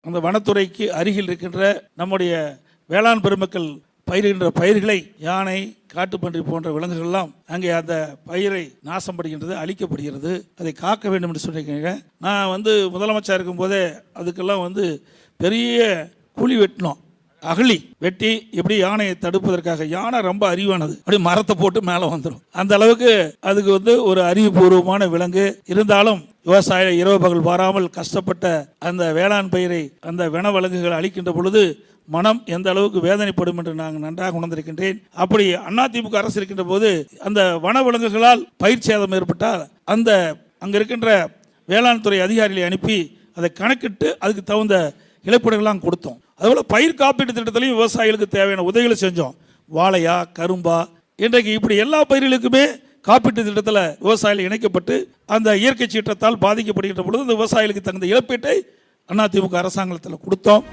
அந்த வனத்துறைக்கு அருகில் இருக்கின்ற நம்முடைய வேளாண் பெருமக்கள் பயிரிடுகின்ற பயிர்களை யானை, காட்டுப்பன்றி போன்ற விலங்குகள்லாம் அங்கே அந்த பயிரை நாசம் படுகின்றது, அழிக்கப்படுகிறது. அதை காக்க வேண்டும் என்று சொல்லியிருக்கீங்க. நான் முதலமைச்சர் இருக்கும்போதே அதுக்கெல்லாம் பெரிய குழி வெட்டினோம். அகழி வெட்டி எப்படி யானையை தடுப்பதற்காக. யானை ரொம்ப அறிவானது, அப்படி மரத்தை போட்டு மேலே வந்துடும். அந்த அளவுக்கு அதுக்கு ஒரு அறிவுபூர்வமான விலங்கு. இருந்தாலும் விவசாய இரவு பகல் பாராமல் கஷ்டப்பட்ட அந்த வேளாண் பயிரை அந்த வனவிலங்குகள் அழிக்கின்ற பொழுது மனம் எந்த அளவுக்கு வேதனைப்படும் என்று நான் நன்றாக உணர்ந்திருக்கின்றேன். அப்படி அதிமுக அரசு இருக்கின்ற போது அந்த வனவிலங்குகளால் பயிர் சேதம் ஏற்பட்டால் அந்த அங்கே இருக்கின்ற வேளாண் துறை அதிகாரிகளை அனுப்பி அதை கணக்கிட்டு அதுக்கு தகுந்த இழப்பீடுகள்லாம் கொடுத்தோம். அதுபோல் பயிர் காப்பீட்டு திட்டத்திலையும் விவசாயிகளுக்கு தேவையான உதவிகளை செஞ்சோம். வாழையா, கரும்பா, இன்றைக்கு இப்படி எல்லா பயிர்களுக்குமே காப்பீட்டு திட்டத்தில் விவசாயிகள் இணைக்கப்பட்டு அந்த இயற்கை சீற்றத்தால் பாதிக்கப்படுகின்ற பொழுது அந்த விவசாயிகளுக்கு தகுந்த இழப்பீட்டை அதிமுக அரசாங்கத்தில் கொடுத்தோம்.